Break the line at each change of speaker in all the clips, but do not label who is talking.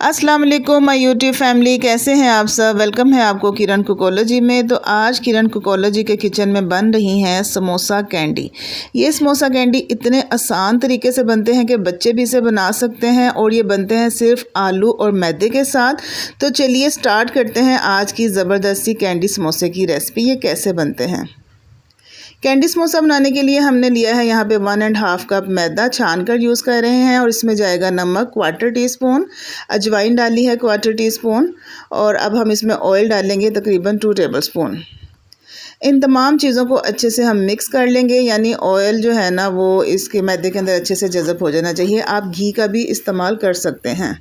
अस्सलाम वालेकुम my YouTube family, कैसे हैं आप सब। वेलकम है आपको किरण कुकोलॉजी में। तो आज किरण कुकोलॉजी के किचन में बन रही हैं समोसा कैंडी। ये समोसा कैंडी इतने आसान तरीके से बनते हैं कि बच्चे भी इसे बना सकते हैं और ये बनते हैं सिर्फ आलू और मैदे के साथ। तो चलिए स्टार्ट करते हैं आज की ज़बरदस्त सी कैंडी समोसे की रेसिपी। ये कैसे बनते हैं। कैंडी समोसा बनाने के लिए हमने लिया है यहाँ पे 1.5 कप मैदा, छान कर यूज़ कर रहे हैं। और इसमें जाएगा नमक 1/4 टीस्पून, अजवाइन डाली है 1/4 टीस्पून। और अब हम इसमें ऑयल डालेंगे तकरीबन 2 टेबलस्पून। इन तमाम चीज़ों को अच्छे से हम मिक्स कर लेंगे, यानी ऑयल जो है ना वो इसके मैदे के अंदर अच्छे से जज़ब हो जाना चाहिए। आप घी का भी इस्तेमाल कर सकते हैं।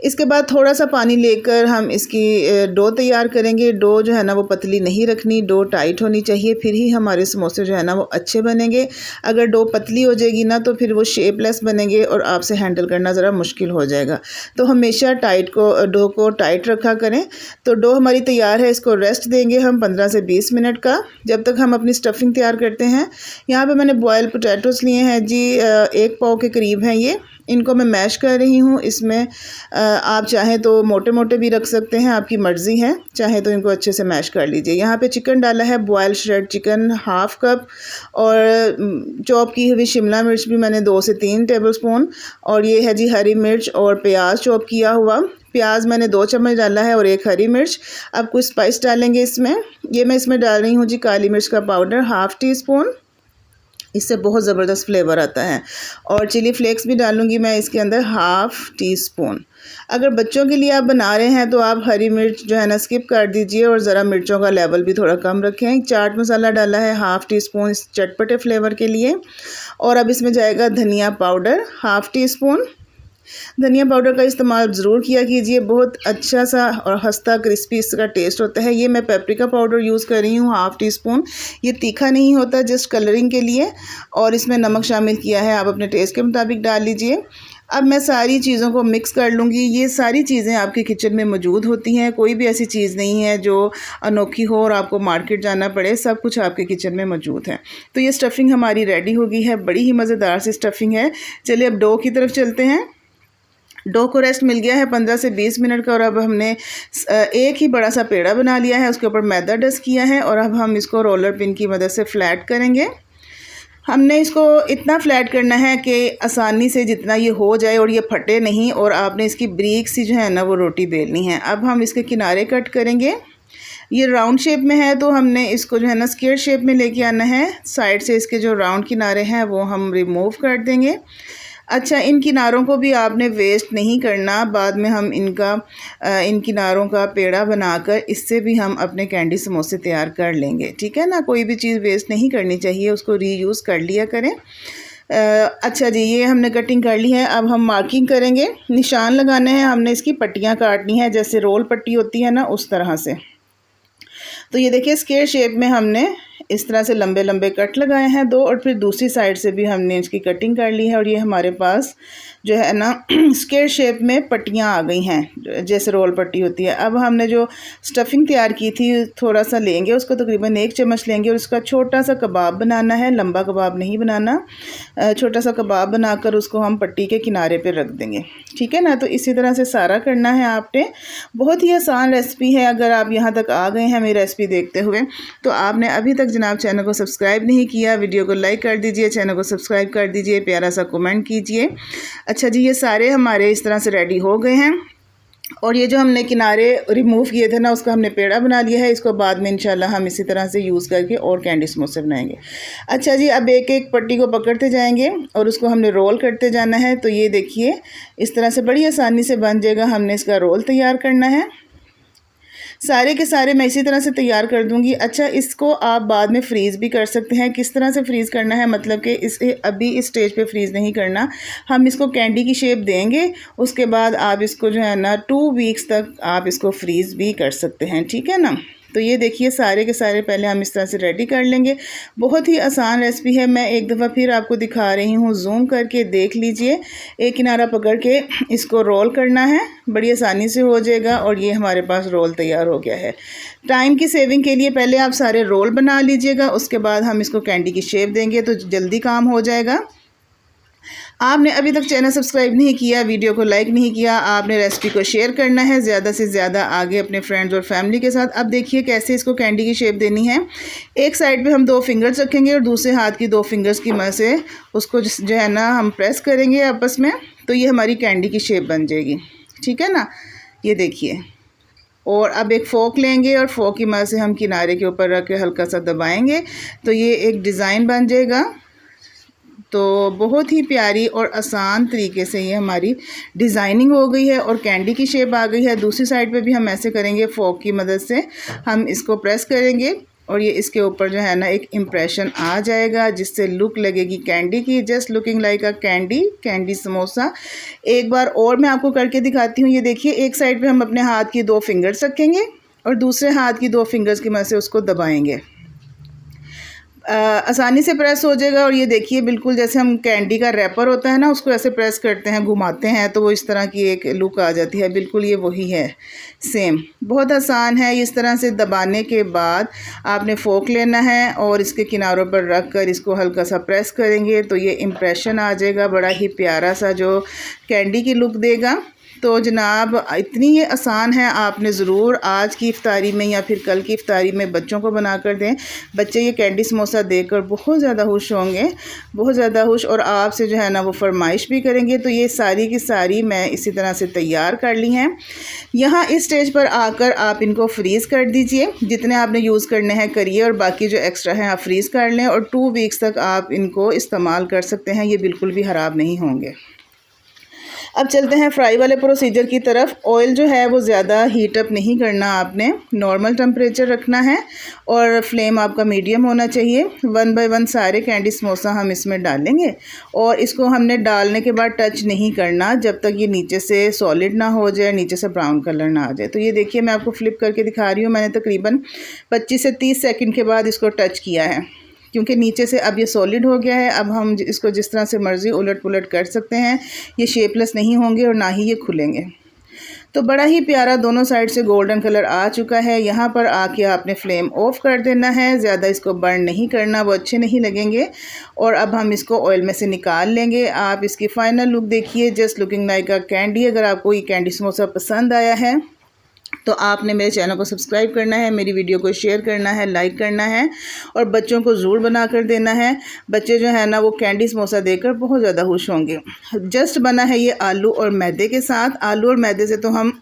इसके बाद थोड़ा सा पानी लेकर हम इसकी डो तैयार करेंगे। डो जो है ना वो पतली नहीं रखनी, डो टाइट होनी चाहिए, फिर ही हमारे समोसे जो है ना वो अच्छे बनेंगे। अगर डो पतली हो जाएगी ना तो फिर वो शेपलेस बनेंगे और आपसे हैंडल करना ज़रा मुश्किल हो जाएगा। तो हमेशा डो को टाइट रखा करें। तो डो हमारी तैयार है, इसको रेस्ट देंगे हम 15 से 20 मिनट का, जब तक हम अपनी स्टफिंग तैयार करते हैं। यहाँ पर मैंने बॉयल पोटैटोस लिए हैं जी, 1 पाव के करीब हैं ये। इनको मैं मैश कर रही हूँ। इसमें आप चाहें तो मोटे मोटे भी रख सकते हैं, आपकी मर्ज़ी है। चाहे तो इनको अच्छे से मैश कर लीजिए। यहाँ पे चिकन डाला है, बॉयल श्रेड चिकन 1/2 कप। और चॉप की हुई शिमला मिर्च भी मैंने 2 से 3 टेबलस्पून। और ये है जी हरी मिर्च और प्याज चॉप किया हुआ। प्याज मैंने 2 चम्मच डाला है और 1 हरी मिर्च। अब कुछ स्पाइस डालेंगे इसमें। ये मैं इसमें डाल रही हूँ जी काली मिर्च का पाउडर 1/2 टीस्पून। इससे बहुत ज़बरदस्त फ्लेवर आता है। और चिली फ्लेक्स भी डालूंगी मैं इसके अंदर 1/2 टीस्पून। अगर बच्चों के लिए आप बना रहे हैं तो आप हरी मिर्च जो है ना स्किप कर दीजिए और ज़रा मिर्चों का लेवल भी थोड़ा कम रखें। चाट मसाला डाला है 1/2 टीस्पून इस चटपटे फ्लेवर के लिए। और अब इसमें जाएगा धनिया पाउडर 1/2 टीस्पून। धनिया पाउडर का इस्तेमाल ज़रूर किया कीजिए, बहुत अच्छा सा और खस्ता क्रिस्पी इसका टेस्ट होता है। ये मैं पेपरिका पाउडर यूज़ कर रही हूँ 1/2 टीस्पून। ये तीखा नहीं होता, जस्ट कलरिंग के लिए। और इसमें नमक शामिल किया है, आप अपने टेस्ट के मुताबिक डाल लीजिए। अब मैं सारी चीज़ों को मिक्स कर लूँगी। ये सारी चीज़ें आपके किचन में मौजूद होती हैं, कोई भी ऐसी चीज़ नहीं है जो अनोखी हो और आपको मार्केट जाना पड़े, सब कुछ आपके किचन में मौजूद है। तो ये स्टफिंग हमारी रेडी हो गई है, बड़ी ही मज़ेदार सी स्टफिंग है। चलिए अब डो की तरफ चलते हैं। डो को रेस्ट मिल गया है 15 से 20 मिनट का। और अब हमने एक ही बड़ा सा पेड़ा बना लिया है, उसके ऊपर मैदा डस्ट किया है। और अब हम इसको रोलर पिन की मदद से फ्लैट करेंगे। हमने इसको इतना फ्लैट करना है कि आसानी से जितना ये हो जाए और ये फटे नहीं। और आपने इसकी ब्रीक सी जो है ना वो रोटी बेलनी है। अब हम इसके किनारे कट करेंगे। ये राउंड शेप में है तो हमने इसको जो है ना स्क्वायर शेप में लेके आना है। साइड से इसके जो राउंड किनारे हैं वो हम रिमूव कर देंगे। अच्छा, इन किनारों को भी आपने वेस्ट नहीं करना। बाद में हम इन किनारों का पेड़ा बनाकर इससे भी हम अपने कैंडी समोसे तैयार कर लेंगे, ठीक है ना। कोई भी चीज़ वेस्ट नहीं करनी चाहिए, उसको रीयूज़ कर लिया करें। अच्छा जी, ये हमने कटिंग कर ली है। अब हम मार्किंग करेंगे, निशान लगाने हैं। हमने इसकी पट्टियाँ काटनी है, जैसे रोल पट्टी होती है ना उस तरह से। तो ये देखिए स्क्वायर शेप में हमने इस तरह से लंबे लंबे कट लगाए हैं 2। और फिर दूसरी साइड से भी हमने इसकी कटिंग कर ली है। और ये हमारे पास जो है ना स्क्वायर शेप में पट्टियाँ आ गई हैं, जैसे रोल पट्टी होती है। अब हमने जो स्टफिंग तैयार की थी थोड़ा सा लेंगे, उसको तकरीबन 1 चम्मच लेंगे और उसका छोटा सा कबाब बनाना है, लंबा कबाब नहीं बनाना। छोटा सा कबाब बनाकर उसको हम पट्टी के किनारे पर रख देंगे, ठीक है ना। तो इसी तरह से सारा करना है आपने। बहुत ही आसान रेसिपी है। अगर आप यहाँ तक आ गए हैं मेरी रेसिपी देखते हुए तो आपने अभी तक जनाब चैनल को सब्सक्राइब नहीं किया, वीडियो को लाइक कर दीजिए, चैनल को सब्सक्राइब कर दीजिए, प्यारा सा कमेंट कीजिए। अच्छा जी, ये सारे हमारे इस तरह से रेडी हो गए हैं। और ये जो हमने किनारे रिमूव किए थे ना उसका हमने पेड़ा बना लिया है। इसको बाद में इंशाल्लाह हम इसी तरह से यूज़ करके और कैंडी समोसे बनाएंगे। अच्छा जी, अब एक एक पट्टी को पकड़ते जाएंगे और उसको हमने रोल करते जाना है। तो ये देखिए इस तरह से बड़ी आसानी से बन जाएगा। हमने इसका रोल तैयार करना है। सारे के सारे मैं इसी तरह से तैयार कर दूंगी। अच्छा, इसको आप बाद में फ्रीज़ भी कर सकते हैं। किस तरह से फ्रीज़ करना है, मतलब कि इसे अभी इस स्टेज पे फ्रीज़ नहीं करना। हम इसको कैंडी की शेप देंगे, उसके बाद आप इसको जो है ना 2 वीक्स तक आप इसको फ्रीज़ भी कर सकते हैं, ठीक है ना। तो ये देखिए सारे के सारे पहले हम इस तरह से रेडी कर लेंगे। बहुत ही आसान रेसिपी है। मैं एक दफ़ा फिर आपको दिखा रही हूँ, जूम करके देख लीजिए। एक किनारा पकड़ के इसको रोल करना है, बड़ी आसानी से हो जाएगा। और ये हमारे पास रोल तैयार हो गया है। टाइम की सेविंग के लिए पहले आप सारे रोल बना लीजिएगा, उसके बाद हम इसको कैंडी की शेप देंगे तो जल्दी काम हो जाएगा। आपने अभी तक चैनल सब्सक्राइब नहीं किया, वीडियो को लाइक नहीं किया, आपने रेसिपी को शेयर करना है ज़्यादा से ज़्यादा आगे अपने फ्रेंड्स और फैमिली के साथ। अब देखिए कैसे इसको कैंडी की शेप देनी है। एक साइड पे हम 2 फिंगर्स रखेंगे और दूसरे हाथ की 2 फिंगर्स की मदद से उसको जो है ना हम प्रेस करेंगे आपस में, तो ये हमारी कैंडी की शेप बन जाएगी। ठीक है ना, ये देखिए। और अब एक फ़ोक लेंगे और फ़ोक की मदद से हम किनारे के ऊपर रख के हल्का सा दबाएंगे तो ये एक डिज़ाइन बन जाएगा। तो बहुत ही प्यारी और आसान तरीके से ये हमारी डिज़ाइनिंग हो गई है और कैंडी की शेप आ गई है। दूसरी साइड पे भी हम ऐसे करेंगे, फ़ोक की मदद से हम इसको प्रेस करेंगे और ये इसके ऊपर जो है ना एक इम्प्रेशन आ जाएगा जिससे लुक लगेगी कैंडी की, जस्ट लुकिंग लाइक अ कैंडी समोसा। एक बार और मैं आपको करके दिखाती हूँ। ये देखिए, एक साइड पे हम अपने हाथ की 2 फिंगर्स रखेंगे और दूसरे हाथ की 2 फिंगर्स की मदद से उसको दबाएंगे। आसानी से प्रेस हो जाएगा। और ये देखिए बिल्कुल जैसे हम कैंडी का रैपर होता है ना, उसको ऐसे प्रेस करते हैं, घुमाते हैं तो वो इस तरह की एक लुक आ जाती है। बिल्कुल ये वही है, सेम। बहुत आसान है। इस तरह से दबाने के बाद आपने फ़ोक लेना है और इसके किनारों पर रख कर इसको हल्का सा प्रेस करेंगे तो ये इम्प्रेशन आ जाएगा, बड़ा ही प्यारा सा जो कैंडी की लुक देगा। तो जनाब इतनी ये आसान है, आपने ज़रूर आज की इफ्तारी में या फिर कल की इफ्तारी में बच्चों को बना कर दें। बच्चे ये कैंडी समोसा देखकर बहुत ज़्यादा खुश होंगे, बहुत ज़्यादा खुश, और आपसे जो है ना वो फरमाइश भी करेंगे। तो ये सारी की सारी मैं इसी तरह से तैयार कर ली हैं। यहाँ इस स्टेज पर आकर आप इनको फ्रीज़ कर दीजिए, जितने आपने यूज़ करने हैं करिए और बाकी जो एक्स्ट्रा है आप फ्रीज़ कर लें और 2 वीक्स तक आप इनको इस्तेमाल कर सकते हैं। ये बिल्कुल भी ख़राब नहीं होंगे। अब चलते हैं फ्राई वाले प्रोसीजर की तरफ। ऑयल जो है वो ज़्यादा हीट अप नहीं करना, आपने नॉर्मल टेम्परेचर रखना है और फ्लेम आपका मीडियम होना चाहिए। 1 बाय 1 सारे कैंडी समोसा हम इसमें डालेंगे और इसको हमने डालने के बाद टच नहीं करना जब तक ये नीचे से सॉलिड ना हो जाए, नीचे से ब्राउन कलर ना आ जाए। तो ये देखिए मैं आपको फ्लिप करके दिखा रही हूँ। मैंने तकरीबन 25 से 30 सेकंड के बाद इसको टच किया है क्योंकि नीचे से अब ये सॉलिड हो गया है। अब हम इसको जिस तरह से मर्ज़ी उलट पुलट कर सकते हैं। ये शेपलेस नहीं होंगे और ना ही ये खुलेंगे। तो बड़ा ही प्यारा दोनों साइड से गोल्डन कलर आ चुका है। यहाँ पर आके आपने फ्लेम ऑफ कर देना है, ज़्यादा इसको बर्न नहीं करना, वो अच्छे नहीं लगेंगे। और अब हम इसको ऑयल में से निकाल लेंगे। आप इसकी फ़ाइनल लुक देखिए, जस्ट लुकिंग लाइक अ कैंडी। अगर आपको ये कैंडी समोसा पसंद आया है तो आपने मेरे चैनल को सब्सक्राइब करना है, मेरी वीडियो को शेयर करना है, लाइक करना है और बच्चों को ज़रूर बना कर देना है। बच्चे जो है ना वो कैंडी समोसा देकर बहुत ज़्यादा खुश होंगे। जस्ट बना है ये आलू और मैदे के साथ। आलू और मैदे से तो हम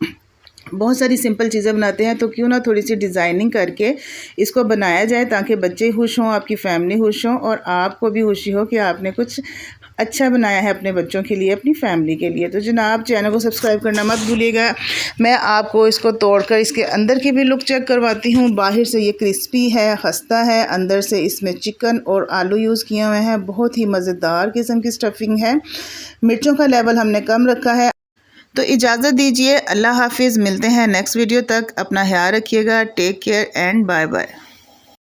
बहुत सारी सिंपल चीज़ें बनाते हैं, तो क्यों ना थोड़ी सी डिज़ाइनिंग करके इसको बनाया जाए ताकि बच्चे खुश हों, आपकी फ़ैमिली खुश हों और आपको भी खुशी हो कि आपने कुछ अच्छा बनाया है अपने बच्चों के लिए, अपनी फैमिली के लिए। तो जनाब चैनल को सब्सक्राइब करना मत भूलिएगा। मैं आपको इसको तोड़कर इसके अंदर की भी लुक चेक करवाती हूँ। बाहर से ये क्रिस्पी है, खस्ता है, अंदर से इसमें चिकन और आलू यूज़ किए हुए हैं। बहुत ही मज़ेदार किस्म की स्टफिंग है। मिर्चों का लेवल हमने कम रखा है। तो इजाज़त दीजिए, अल्लाह हाफिज़। मिलते हैं नेक्स्ट वीडियो तक। अपना ख्याल रखिएगा। Take care and bye bye.